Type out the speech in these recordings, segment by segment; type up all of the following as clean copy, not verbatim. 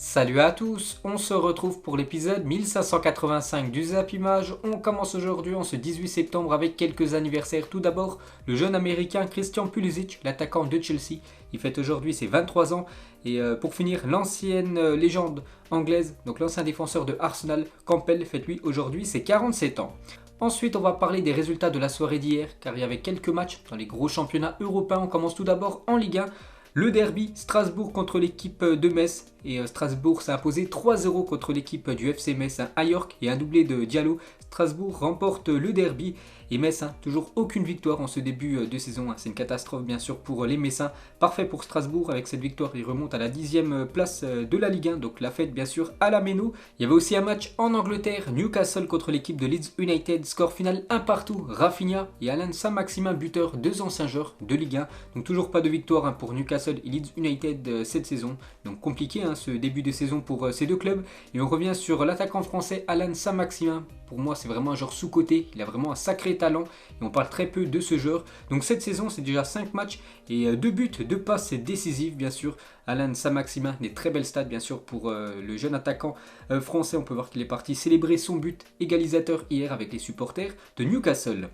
Salut à tous, on se retrouve pour l'épisode 1585 du Zap Image. On commence aujourd'hui en ce 18 septembre avec quelques anniversaires. Tout d'abord, le jeune américain Christian Pulisic, l'attaquant de Chelsea. Il fête aujourd'hui ses 23 ans. Et pour finir, l'ancienne légende anglaise, donc l'ancien défenseur de Arsenal, Campbell, fête lui aujourd'hui ses 47 ans. Ensuite, on va parler des résultats de la soirée d'hier, car il y avait quelques matchs dans les gros championnats européens. On commence tout d'abord en Ligue 1. Le derby, Strasbourg contre l'équipe de Metz. Et Strasbourg s'est imposé 3-0 contre l'équipe du FC Metz. À York et un doublé de Diallo. Strasbourg remporte le derby. Et Metz, toujours aucune victoire en ce début de saison. C'est une catastrophe bien sûr pour les Messins. Parfait pour Strasbourg. Avec cette victoire, ils remontent à la 10e place de la Ligue 1. Donc la fête bien sûr à la Méno. Il y avait aussi un match en Angleterre. Newcastle contre l'équipe de Leeds United. Score final 1 partout. Rafinha et Alan Saint-Maximin buteur, deux anciens joueurs de Ligue 1. Donc toujours pas de victoire pour Newcastle et Leeds United cette saison. Donc compliqué ce début de saison pour ces deux clubs. Et on revient sur l'attaquant français Alan Saint-Maximin. Pour moi, c'est vraiment un joueur sous-coté. Il a vraiment un sacré talent et on parle très peu de ce joueur. Donc cette saison, c'est déjà 5 matchs et 2 buts, 2 passes décisives, bien sûr. Alan Saint-Maximin, des très belles stats, bien sûr, pour le jeune attaquant français. On peut voir qu'il est parti célébrer son but égalisateur hier avec les supporters de Newcastle.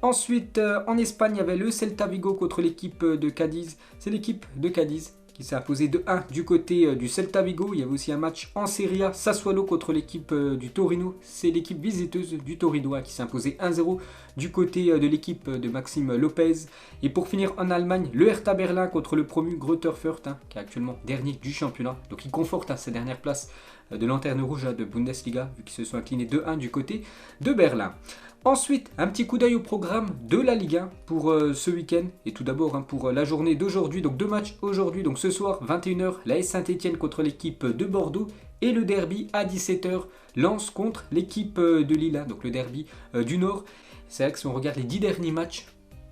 Ensuite, en Espagne, il y avait le Celta Vigo contre l'équipe de Cadiz. C'est l'équipe de Cadiz qui s'est imposé 2-1 du côté du Celta Vigo. Il y avait aussi un match en Serie A, Sassuolo contre l'équipe du Torino. C'est l'équipe visiteuse du Torino qui s'est imposée 1-0 du côté de l'équipe de Maxime Lopez. Et pour finir en Allemagne, le Hertha Berlin contre le promu Greuther Fürth, qui est actuellement dernier du championnat. Donc il conforte sa dernière place de lanterne rouge de Bundesliga, vu qu'ils se sont inclinés 2-1 du côté de Berlin. Ensuite, un petit coup d'œil au programme de la Ligue 1 pour ce week-end. Et tout d'abord pour la journée d'aujourd'hui. Donc 2 matchs aujourd'hui. Donc ce soir, 21h, l'AS Saint-Etienne contre l'équipe de Bordeaux. Et le derby à 17h, Lens contre l'équipe de Lille. Donc le derby du Nord. C'est vrai que si on regarde les 10 derniers matchs,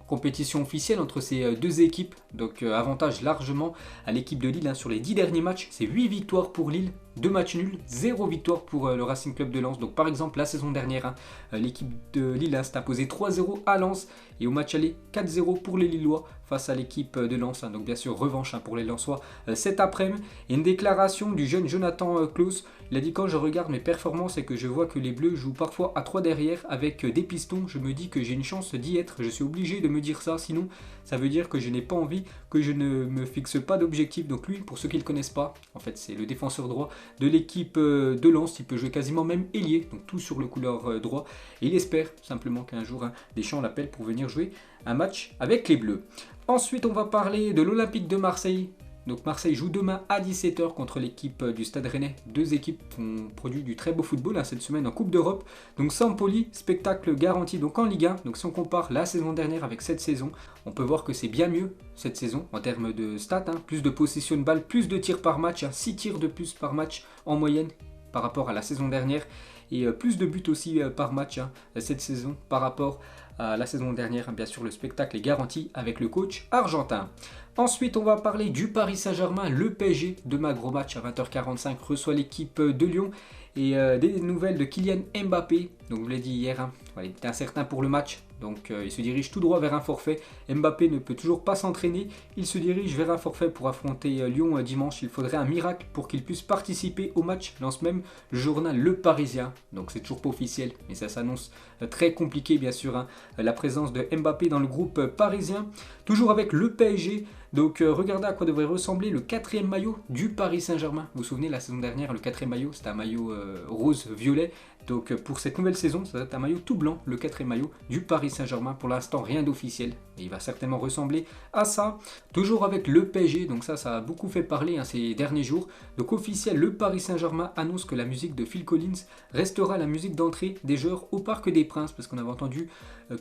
compétition officielle entre ces deux équipes, donc avantage largement à l'équipe de Lille sur les 10 derniers matchs, c'est 8 victoires pour Lille, 2 matchs nuls, 0 victoire pour le Racing Club de Lens. Donc par exemple la saison dernière, l'équipe de Lille s'est imposée 3-0 à Lens et au match aller 4-0 pour les Lillois face à l'équipe de Lens. Donc bien sûr revanche pour les Lensois cet après-midi. Et une déclaration du jeune Jonathan Klaus. Il a dit: quand je regarde mes performances et que je vois que les Bleus jouent parfois à 3 derrière avec des pistons, je me dis que j'ai une chance d'y être. Je suis obligé de me dire ça, sinon ça veut dire que je n'ai pas envie, que je ne me fixe pas d'objectif. Donc lui, pour ceux qui ne le connaissent pas, en fait c'est le défenseur droit de l'équipe de Lens. Il peut jouer quasiment même ailier, donc tout sur le couloir droit. Et il espère simplement qu'un jour Deschamps l'appelle pour venir jouer un match avec les Bleus. Ensuite on va parler de l'Olympique de Marseille. Donc Marseille joue demain à 17h contre l'équipe du Stade Rennais. Deux équipes qui ont produit du très beau football cette semaine en Coupe d'Europe. Donc Sampoli, spectacle garanti donc en Ligue 1. Donc si on compare la saison dernière avec cette saison, on peut voir que c'est bien mieux cette saison en termes de stats. Plus de possession de balle, plus de tirs par match, 6 tirs de plus par match en moyenne par rapport à la saison dernière. Et plus de buts aussi par match cette saison par rapport à la saison dernière. Bien sûr, le spectacle est garanti avec le coach argentin. Ensuite, on va parler du Paris Saint-Germain. Le PSG, demain gros match à 20h45, reçoit l'équipe de Lyon. Et des nouvelles de Kylian Mbappé. Donc, je vous l'ai dit hier, il était incertain pour le match. Donc, il se dirige tout droit vers un forfait. Mbappé ne peut toujours pas s'entraîner. Il se dirige vers un forfait pour affronter Lyon dimanche. Il faudrait un miracle pour qu'il puisse participer au match, lance même le journal Le Parisien. Donc, c'est toujours pas officiel, mais ça s'annonce très compliqué, bien sûr. La présence de Mbappé dans le groupe parisien. Toujours avec le PSG. Donc regardez à quoi devrait ressembler le 4e maillot du Paris Saint-Germain. Vous vous souvenez, la saison dernière, le 4e maillot, c'était un maillot rose-violet. Donc pour cette nouvelle saison, ça va être un maillot tout blanc, le 4e maillot du Paris Saint-Germain. Pour l'instant, rien d'officiel. Et il va certainement ressembler à ça. Toujours avec le PSG, donc ça a beaucoup fait parler ces derniers jours. Donc officiel, le Paris Saint-Germain annonce que la musique de Phil Collins restera la musique d'entrée des joueurs au Parc des Princes. Parce qu'on avait entendu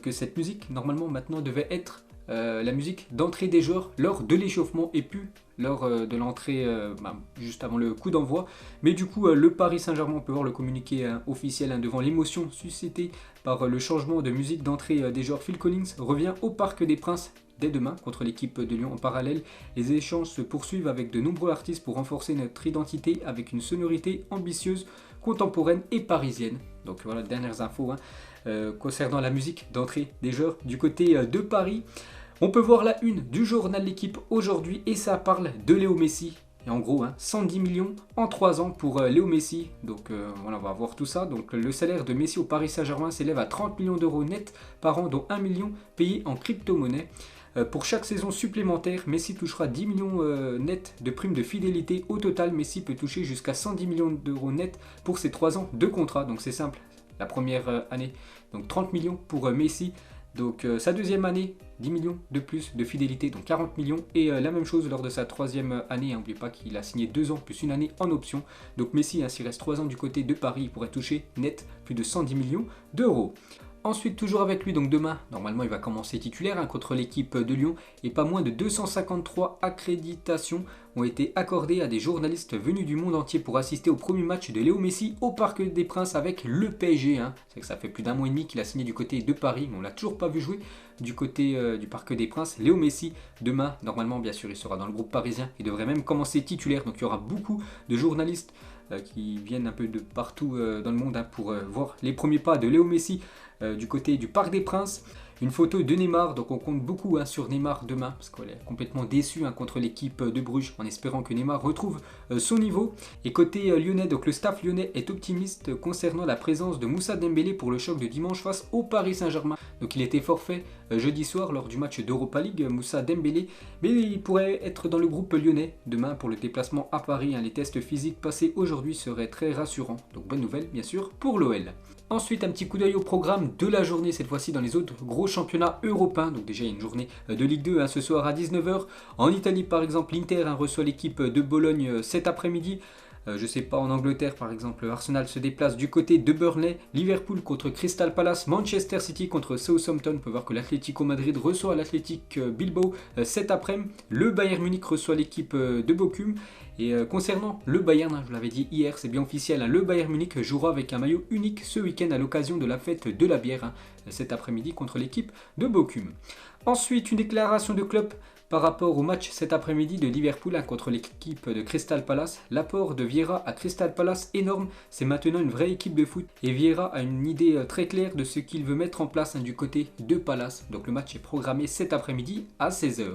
que cette musique, normalement, maintenant, devait être la musique d'entrée des joueurs lors de l'échauffement et plus lors de l'entrée juste avant le coup d'envoi. Mais du coup, le Paris Saint-Germain, on peut voir le communiqué officiel devant l'émotion suscitée par le changement de musique d'entrée des joueurs. Phil Collins revient au Parc des Princes dès demain contre l'équipe de Lyon. En parallèle, les échanges se poursuivent avec de nombreux artistes pour renforcer notre identité avec une sonorité ambitieuse, contemporaine et parisienne. Donc voilà, dernières infos concernant la musique d'entrée des joueurs du côté de Paris. On peut voir la une du journal L'Équipe aujourd'hui et ça parle de Léo Messi. Et en gros, 110 millions en 3 ans pour Léo Messi. Donc voilà, on va voir tout ça. Donc le salaire de Messi au Paris Saint-Germain s'élève à 30 millions d'euros net par an, dont 1 million payé en crypto-monnaie. Pour chaque saison supplémentaire, Messi touchera 10 millions net de primes de fidélité. Au total, Messi peut toucher jusqu'à 110 millions d'euros net pour ses 3 ans de contrat. Donc c'est simple, la première année, donc 30 millions pour Messi. Donc sa deuxième année, 10 millions de plus de fidélité, donc 40 millions. Et la même chose lors de sa troisième année. N'oubliez pas qu'il a signé 2 ans plus une année en option. Donc Messi, s'il reste 3 ans du côté de Paris, il pourrait toucher net plus de 110 millions d'euros. Ensuite, toujours avec lui, donc demain, normalement il va commencer titulaire contre l'équipe de Lyon. Et pas moins de 253 accréditations ont été accordées à des journalistes venus du monde entier pour assister au premier match de Léo Messi au Parc des Princes avec le PSG. C'est que ça fait plus d'un mois et demi qu'il a signé du côté de Paris, mais on ne l'a toujours pas vu jouer du côté du Parc des Princes. Léo Messi, demain, normalement bien sûr, il sera dans le groupe parisien. Il devrait même commencer titulaire, donc il y aura beaucoup de journalistes qui viennent un peu de partout dans le monde pour voir les premiers pas de Léo Messi du côté du Parc des Princes. Une photo de Neymar, donc on compte beaucoup sur Neymar demain, parce qu'on est complètement déçu contre l'équipe de Bruges, en espérant que Neymar retrouve son niveau. Et côté lyonnais, donc le staff lyonnais est optimiste concernant la présence de Moussa Dembélé pour le choc de dimanche face au Paris Saint-Germain. Donc il était forfait jeudi soir lors du match d'Europa League, Moussa Dembélé, mais il pourrait être dans le groupe lyonnais demain pour le déplacement à Paris. Les tests physiques passés aujourd'hui seraient très rassurants, donc bonne nouvelle bien sûr pour l'OL. Ensuite, un petit coup d'œil au programme de la journée, cette fois-ci dans les autres gros championnats européens. Donc déjà, il y a une journée de Ligue 2 ce soir à 19h. En Italie, par exemple, l'Inter reçoit l'équipe de Bologne cet après-midi. Je sais pas, en Angleterre, par exemple, Arsenal se déplace du côté de Burnley. Liverpool contre Crystal Palace. Manchester City contre Southampton. On peut voir que l'Atlético Madrid reçoit l'Athletic Bilbao cet après-midi. Le Bayern Munich reçoit l'équipe de Bochum. Et concernant le Bayern, je l'avais dit hier, c'est bien officiel, le Bayern Munich jouera avec un maillot unique ce week-end à l'occasion de la fête de la bière cet après-midi contre l'équipe de Bochum. Ensuite, une déclaration de Klopp par rapport au match cet après-midi de Liverpool contre l'équipe de Crystal Palace. L'apport de Vieira à Crystal Palace énorme, c'est maintenant une vraie équipe de foot et Vieira a une idée très claire de ce qu'il veut mettre en place du côté de Palace. Donc le match est programmé cet après-midi à 16h.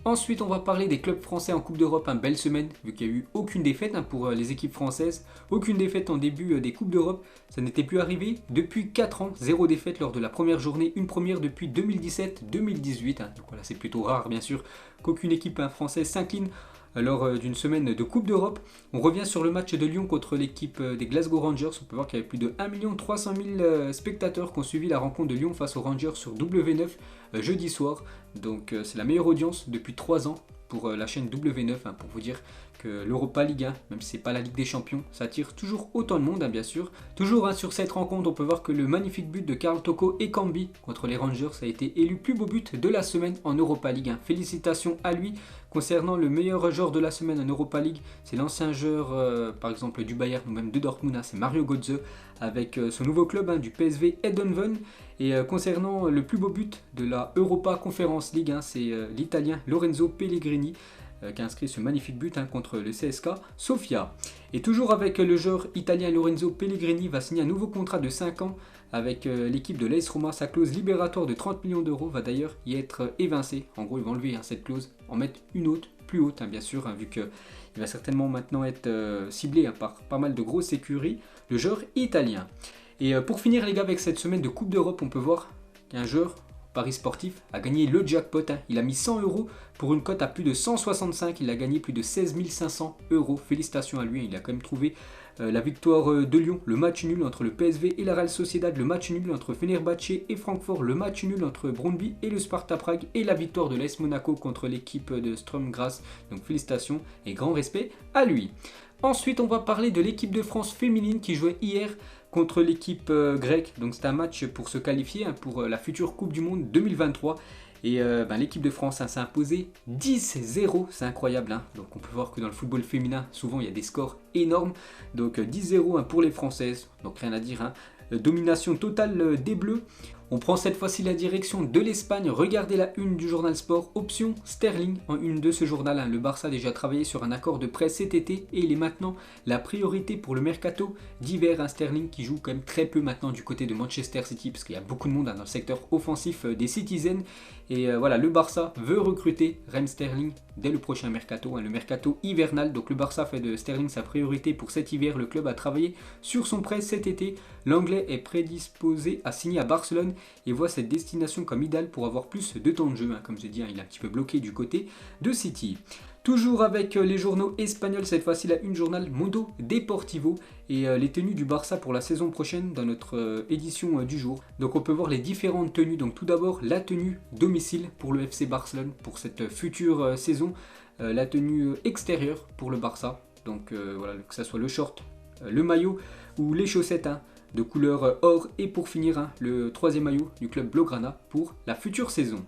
Ensuite, on va parler des clubs français en Coupe d'Europe. Belle semaine, vu qu'il n'y a eu aucune défaite pour les équipes françaises. Aucune défaite en début des Coupes d'Europe. Ça n'était plus arrivé depuis 4 ans. 0 défaite lors de la première journée. Une première depuis 2017-2018. Donc voilà, c'est plutôt rare, bien sûr, qu'aucune équipe française s'incline lors d'une semaine de Coupe d'Europe. On revient sur le match de Lyon contre l'équipe des Glasgow Rangers. On peut voir qu'il y avait plus de 1 300 000 spectateurs qui ont suivi la rencontre de Lyon face aux Rangers sur W9 jeudi soir. Donc c'est la meilleure audience depuis 3 ans pour la chaîne W9, pour vous dire que l'Europa League, même si c'est pas la Ligue des Champions, ça attire toujours autant de monde, bien sûr. Toujours sur cette rencontre, on peut voir que le magnifique but de Karl Toko Ekambi contre les Rangers a été élu plus beau but de la semaine en Europa League. Félicitations à lui. Concernant le meilleur joueur de la semaine en Europa League, c'est l'ancien joueur par exemple du Bayern ou même de Dortmund, c'est Mario Götze avec son nouveau club du PSV Eindhoven. Et concernant le plus beau but de la Europa Conference League, c'est l'Italien Lorenzo Pellegrini qui a inscrit ce magnifique but contre le CSKA Sofia. Et toujours avec le joueur italien Lorenzo Pellegrini, va signer un nouveau contrat de 5 ans avec l'équipe de l'AS Roma. Sa clause libératoire de 30 millions d'euros va d'ailleurs y être évincée. En gros, ils vont enlever cette clause, en mettre une autre, plus haute, bien sûr, vu qu'il va certainement maintenant être ciblé par pas mal de grosses écuries, le joueur italien. Et pour finir les gars, avec cette semaine de Coupe d'Europe, on peut voir qu'un joueur Paris Sportif a gagné le jackpot. Il a mis 100 € pour une cote à plus de 165. Il a gagné plus de 16 500 €. Félicitations à lui. Il a quand même trouvé la victoire de Lyon, le match nul entre le PSV et la Real Sociedad, le match nul entre Fenerbahçe et Francfort, le match nul entre Brøndby et le Sparta Prague et la victoire de l'AS Monaco contre l'équipe de Sturm Graz. Donc félicitations et grand respect à lui. Ensuite, on va parler de l'équipe de France féminine qui jouait hier contre l'équipe grecque. Donc c'est un match pour se qualifier pour la future Coupe du Monde 2023. Et l'équipe de France s'est imposée 10-0, c'est incroyable. Donc on peut voir que dans le football féminin, souvent il y a des scores énormes. Donc 10-0 pour les Françaises, donc rien à dire. Domination totale des Bleus. On prend cette fois-ci la direction de l'Espagne. Regardez la une du journal Sport. Option Sterling en une de ce journal. Le Barça a déjà travaillé sur un accord de prêt cet été et il est maintenant la priorité pour le mercato d'hiver. Sterling qui joue quand même très peu maintenant du côté de Manchester City parce qu'il y a beaucoup de monde dans le secteur offensif des Citizens. Et voilà, le Barça veut recruter Raheem Sterling dès le prochain mercato, le mercato hivernal. Donc le Barça fait de Sterling sa priorité pour cet hiver. Le club a travaillé sur son prêt cet été. L'Anglais est prédisposé à signer à Barcelone et voit cette destination comme idéale pour avoir plus de temps de jeu. Comme je dis, il est un petit peu bloqué du côté de City. Toujours avec les journaux espagnols, cette fois-ci la une journal Mundo Deportivo et les tenues du Barça pour la saison prochaine dans notre édition du jour. Donc on peut voir les différentes tenues. Donc tout d'abord la tenue domicile pour le FC Barcelone pour cette future saison. La tenue extérieure pour le Barça. Donc voilà, que ce soit le short, le maillot ou les chaussettes de couleur or. Et pour finir, le troisième maillot du club Blaugrana pour la future saison.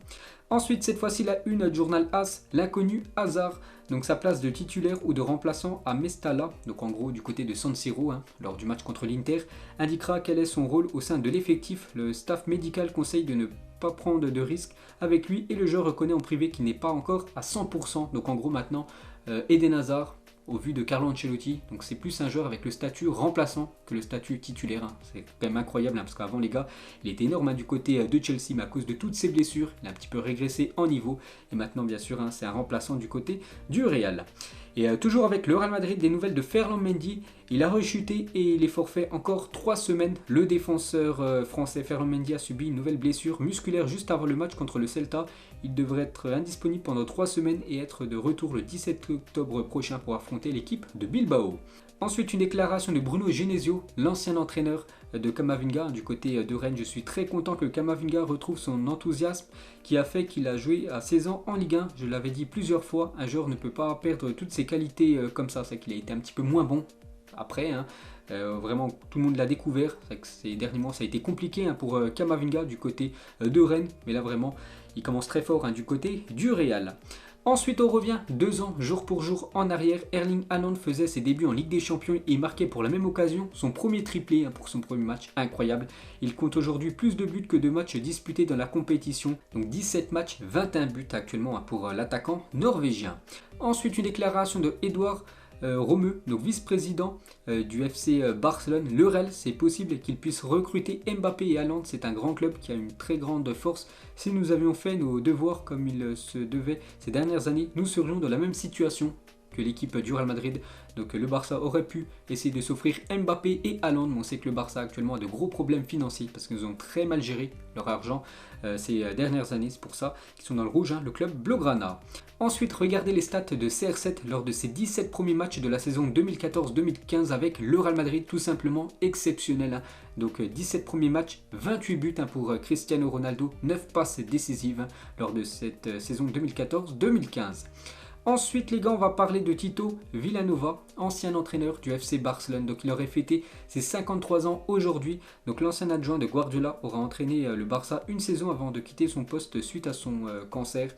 Ensuite, cette fois-ci, la une du journal AS, l'inconnu Hazard, donc sa place de titulaire ou de remplaçant à Mestalla, donc en gros du côté de San Siro, lors du match contre l'Inter, indiquera quel est son rôle au sein de l'effectif. Le staff médical conseille de ne pas prendre de risques avec lui et le joueur reconnaît en privé qu'il n'est pas encore à 100%. Donc en gros maintenant, Eden Hazard, au vu de Carlo Ancelotti, donc c'est plus un joueur avec le statut remplaçant que le statut titulaire. C'est quand même incroyable parce qu'avant les gars, il était énorme du côté de Chelsea, mais à cause de toutes ses blessures, il a un petit peu régressé en niveau et maintenant bien sûr c'est un remplaçant du côté du Real. Et toujours avec le Real Madrid, des nouvelles de Ferland Mendy. Il a rechuté et il est forfait encore 3 semaines. Le défenseur français Ferland Mendy a subi une nouvelle blessure musculaire juste avant le match contre le Celta. Il devrait être indisponible pendant 3 semaines et être de retour le 17 octobre prochain pour affronter l'équipe de Bilbao. Ensuite, une déclaration de Bruno Genesio, l'ancien entraîneur de Camavinga du côté de Rennes. Je suis très content que Camavinga retrouve son enthousiasme qui a fait qu'il a joué à 16 ans en Ligue 1. Je l'avais dit plusieurs fois, un joueur ne peut pas perdre toutes ses qualités comme ça. C'est qu'il a été un petit peu moins bon après. Vraiment, tout le monde l'a découvert. C'est que ces derniers mois, ça a été compliqué pour Camavinga du côté de Rennes. Mais là, vraiment, il commence très fort du côté du Real. Ensuite, on revient 2 ans, jour pour jour en arrière. Erling Haaland faisait ses débuts en Ligue des Champions et marquait pour la même occasion son premier triplé pour son premier match. Incroyable. Il compte aujourd'hui plus de buts que de matchs disputés dans la compétition. Donc 17 matchs, 21 buts actuellement pour l'attaquant norvégien. Ensuite, une déclaration de Edouard Romeu, donc vice-président du FC Barcelone. Le Real, c'est possible qu'il puisse recruter Mbappé et Haaland. C'est un grand club qui a une très grande force. Si nous avions fait nos devoirs comme il se devait ces dernières années, nous serions dans la même situation que l'équipe du Real Madrid. Donc le Barça aurait pu essayer de s'offrir Mbappé et Haaland, mais on sait que le Barça actuellement a de gros problèmes financiers parce qu'ils ont très mal géré leur argent ces dernières années. C'est pour ça qu'ils sont dans le rouge, le club Blaugrana. Ensuite, regardez les stats de CR7 lors de ses 17 premiers matchs de la saison 2014-2015 avec le Real Madrid, tout simplement exceptionnel. Donc 17 premiers matchs, 28 buts pour Cristiano Ronaldo, 9 passes décisives lors de cette saison 2014-2015. Ensuite les gars, on va parler de Tito Vilanova, ancien entraîneur du FC Barcelone. Donc il aurait fêté ses 53 ans aujourd'hui. Donc l'ancien adjoint de Guardiola aura entraîné le Barça une saison avant de quitter son poste suite à son cancer.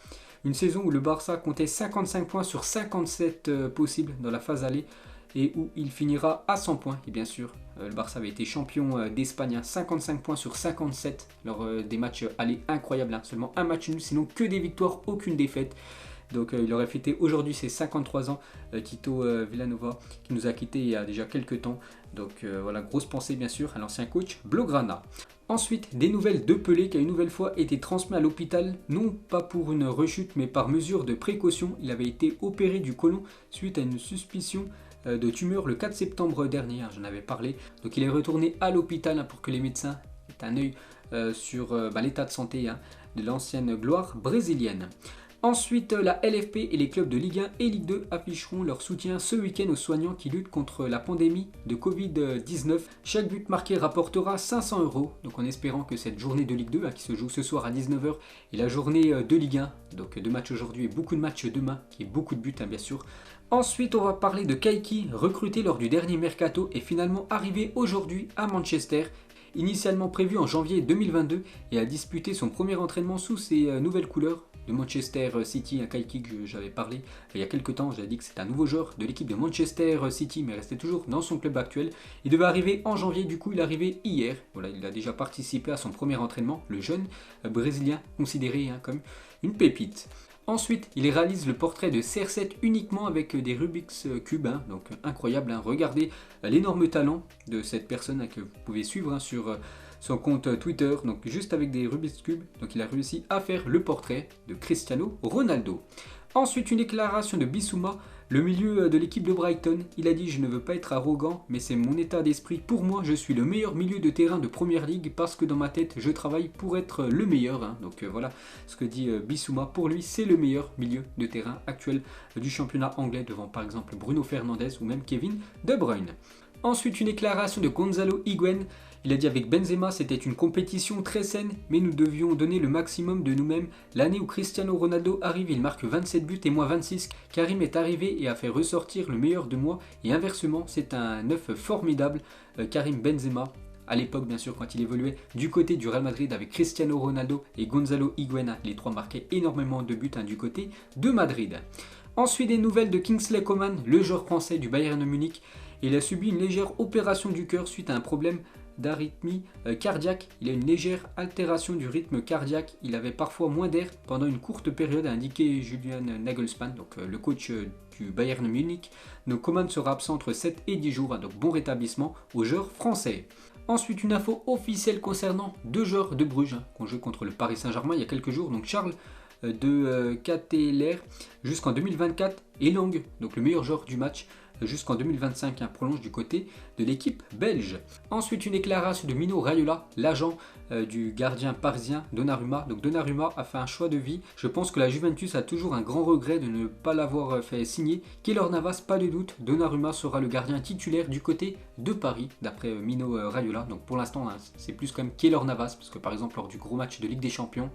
Une saison où le Barça comptait 55 points sur 57 possibles dans la phase aller et où il finira à 100 points. Et bien sûr, le Barça avait été champion d'Espagne, 55 points sur 57 lors des matchs allés incroyables. Seulement un match nul, sinon que des victoires, aucune défaite. Donc il aurait fêté aujourd'hui ses 53 ans, Tito Vilanova, qui nous a quittés il y a déjà quelques temps. Donc voilà, grosse pensée bien sûr à l'ancien coach Blaugrana. Ensuite, des nouvelles de Pelé qui a une nouvelle fois été transmis à l'hôpital, non pas pour une rechute mais par mesure de précaution. Il avait été opéré du côlon suite à une suspicion de tumeur le 4 septembre dernier, j'en avais parlé. Donc il est retourné à l'hôpital pour que les médecins aient un œil sur l'état de santé de l'ancienne gloire brésilienne. Ensuite, la LFP et les clubs de Ligue 1 et Ligue 2 afficheront leur soutien ce week-end aux soignants qui luttent contre la pandémie de Covid-19. Chaque but marqué rapportera 500 €, donc en espérant que cette journée de Ligue 2 qui se joue ce soir à 19 h et la journée de Ligue 1, donc 2 matchs aujourd'hui et beaucoup de matchs demain, qui est beaucoup de buts bien sûr. Ensuite, on va parler de Kaiki, recruté lors du dernier mercato et finalement arrivé aujourd'hui à Manchester. Initialement prévu en janvier 2022 et a disputé son premier entraînement sous ses nouvelles couleurs de Manchester City, un Kyle Keane que j'avais parlé il y a quelques temps. J'avais dit que c'était un nouveau joueur de l'équipe de Manchester City, mais restait toujours dans son club actuel. Il devait arriver en janvier, du coup il est arrivé hier. Voilà, il a déjà participé à son premier entraînement, le jeune brésilien considéré comme une pépite. Ensuite, il réalise le portrait de CR7 uniquement avec des Rubik's Cube, donc incroyable. Regardez l'énorme talent de cette personne que vous pouvez suivre sur son compte Twitter, donc juste avec des Rubik's Cube. Donc il a réussi à faire le portrait de Cristiano Ronaldo. Ensuite, une déclaration de Bissouma, le milieu de l'équipe de Brighton. Il a dit: je ne veux pas être arrogant, mais c'est mon état d'esprit. Pour moi, je suis le meilleur milieu de terrain de Première Ligue parce que dans ma tête, je travaille pour être le meilleur. Donc voilà ce que dit Bissouma. Pour lui, c'est le meilleur milieu de terrain actuel du championnat anglais, devant par exemple Bruno Fernandes ou même Kevin De Bruyne. Ensuite, une déclaration de Gonzalo Higuaín. Il a dit: avec Benzema, c'était une compétition très saine, mais nous devions donner le maximum de nous-mêmes. L'année où Cristiano Ronaldo arrive, il marque 27 buts et moi 26. Karim est arrivé et a fait ressortir le meilleur de moi. Et inversement, c'est un œuf formidable, Karim Benzema. À l'époque, bien sûr, quand il évoluait du côté du Real Madrid avec Cristiano Ronaldo et Gonzalo Higuaín, les trois marquaient énormément de buts du côté de Madrid. Ensuite, des nouvelles de Kingsley Coman, le joueur français du Bayern Munich. Il a subi une légère opération du cœur suite à un problème d'arythmie cardiaque. Il a une légère altération du rythme cardiaque. Il avait parfois moins d'air pendant une courte période, a indiqué Julian Nagelsmann, donc le coach du Bayern Munich. Donc Coman sera absent entre 7 et 10 jours, donc bon rétablissement aux joueurs français. Ensuite, une info officielle concernant deux joueurs de Bruges qui ont joué contre le Paris Saint-Germain il y a quelques jours. Donc Charles de Ketelaere jusqu'en 2024 et Lang, donc le meilleur joueur du match, jusqu'en 2025, prolonge du côté de l'équipe belge. Ensuite, une déclaration de Mino Raiola, l'agent du gardien parisien Donnarumma. Donc Donnarumma a fait un choix de vie. Je pense que la Juventus a toujours un grand regret de ne pas l'avoir fait signer. Keylor Navas, pas de doute, Donnarumma sera le gardien titulaire du côté de Paris, d'après Mino Raiola. Donc pour l'instant, c'est plus comme Keylor Navas, parce que par exemple lors du gros match de Ligue des Champions,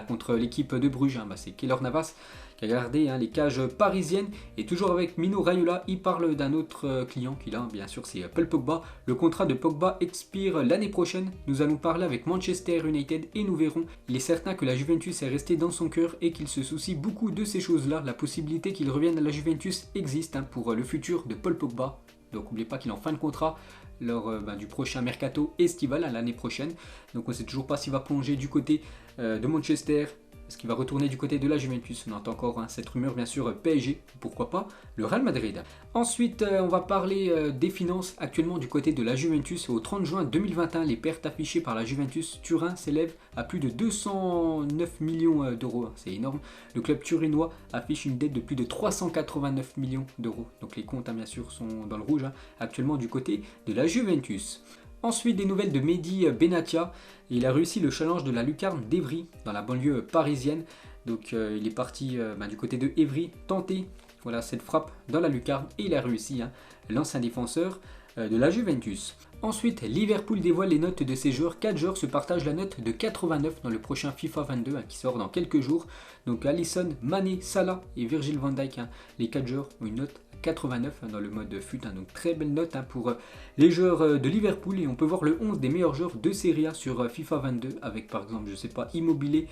contre l'équipe de Bruges, c'est Keylor Navas qui a gardé les cages parisiennes. Et toujours avec Mino Raiola, il parle d'un autre client qu'il a, bien sûr, c'est Paul Pogba. Le contrat de Pogba expire l'année prochaine. Nous allons parler avec Manchester United et nous verrons. Il est certain que la Juventus est restée dans son cœur et qu'il se soucie beaucoup de ces choses-là. La possibilité qu'il revienne à la Juventus existe pour le futur de Paul Pogba. Donc n'oubliez pas qu'il est en fin de contrat lors du prochain mercato estival l'année prochaine. Donc on ne sait toujours pas s'il va plonger du côté de Manchester. Est-ce qu'il va retourner du côté de la Juventus? On entend encore cette rumeur, bien sûr, PSG, pourquoi pas le Real Madrid. Ensuite, on va parler des finances actuellement du côté de la Juventus. Au 30 juin 2021, les pertes affichées par la Juventus Turin s'élèvent à plus de 209 millions d'euros. C'est énorme. Le club turinois affiche une dette de plus de 389 millions d'euros. Donc les comptes, bien sûr, sont dans le rouge actuellement du côté de la Juventus. Ensuite, des nouvelles de Mehdi Benatia. Il a réussi le challenge de la lucarne d'Evry dans la banlieue parisienne. Donc il est parti du côté de Evry tenter cette frappe dans la lucarne et il a réussi, l'ancien défenseur de la Juventus. Ensuite, Liverpool dévoile les notes de ses joueurs. 4 joueurs se partagent la note de 89 dans le prochain FIFA 22 qui sort dans quelques jours. Donc Alisson, Mané, Salah et Virgil van Dijk, les 4 joueurs ont une note 89 dans le mode FUT, donc très belle note pour les joueurs de Liverpool. Et on peut voir le 11 des meilleurs joueurs de Serie A sur FIFA 22 avec par exemple, je sais pas, Immobilier,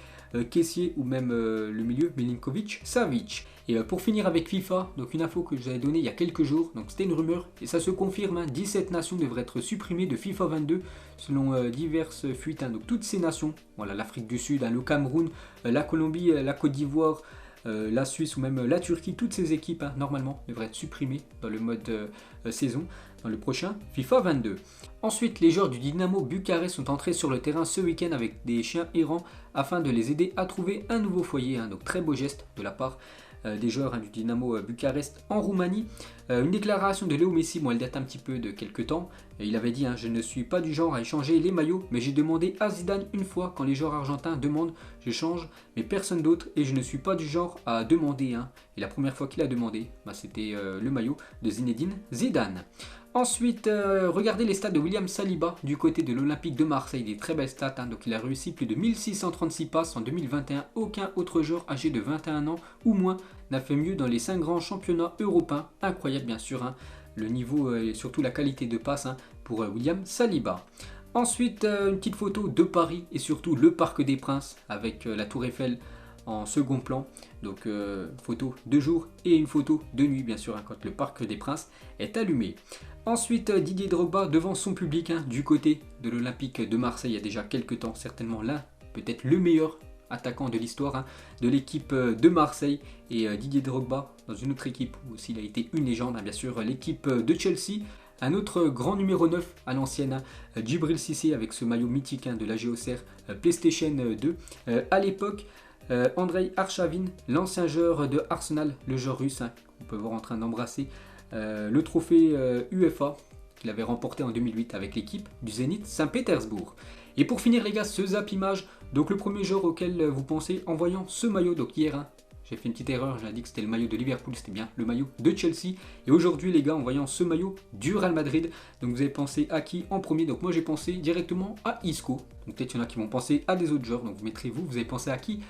Kessié ou même le milieu Milinkovic Savic. Et pour finir avec FIFA, donc une info que je vous avais donnée il y a quelques jours, donc c'était une rumeur et ça se confirme, 17 nations devraient être supprimées de FIFA 22 selon diverses fuites, donc toutes ces nations, l'Afrique du Sud, le Cameroun, la Colombie, la Côte d'Ivoire, la Suisse ou même la Turquie, toutes ces équipes normalement devraient être supprimées dans le mode saison dans le prochain FIFA 22. Ensuite, les joueurs du Dynamo Bucarest sont entrés sur le terrain ce week-end avec des chiens errants afin de les aider à trouver un nouveau foyer, donc très beau geste de la part des joueurs du Dynamo Bucarest en Roumanie. Une déclaration de Léo Messi, elle date un petit peu de quelques temps. Il avait dit, je ne suis pas du genre à échanger les maillots, mais j'ai demandé à Zidane une fois quand les joueurs argentins demandent, je change, mais personne d'autre, et je ne suis pas du genre à demander. Et la première fois qu'il a demandé, c'était le maillot de Zinedine Zidane. Ensuite, regardez les stats de William Saliba du côté de l'Olympique de Marseille, des très belles stats. Donc il a réussi plus de 1636 passes en 2021. Aucun autre joueur âgé de 21 ans ou moins n'a fait mieux dans les 5 grands championnats européens. Incroyable bien sûr, le niveau et surtout la qualité de passe pour William Saliba. Ensuite, une petite photo de Paris et surtout le Parc des Princes avec la Tour Eiffel en second plan. Donc photo de jour et une photo de nuit bien sûr, quand le Parc des Princes est allumé. Ensuite Didier Drogba devant son public du côté de l'Olympique de Marseille il y a déjà quelques temps, certainement l'un, peut-être le meilleur attaquant de l'histoire de l'équipe de Marseille, et Didier Drogba dans une autre équipe où aussi il a été une légende, bien sûr l'équipe de Chelsea. Un autre grand numéro 9 à l'ancienne, Djibril Cissé avec ce maillot mythique de la Géocère PlayStation 2. À l'époque, Andrei Arshavin, l'ancien joueur de Arsenal, le joueur russe, qu'on peut voir en train d'embrasser le trophée UEFA qu'il avait remporté en 2008 avec l'équipe du Zénith Saint-Pétersbourg. Et pour finir les gars, ce zap image, donc le premier joueur auquel vous pensez en voyant ce maillot, donc hier, j'ai fait une petite erreur, j'ai dit que c'était le maillot de Liverpool, c'était bien le maillot de Chelsea. Et aujourd'hui les gars, en voyant ce maillot du Real Madrid, donc vous avez pensé à qui en premier? Donc moi j'ai pensé directement à Isco. Donc peut-être il y en a qui vont penser à des autres joueurs, donc vous mettrez vous avez pensé à qui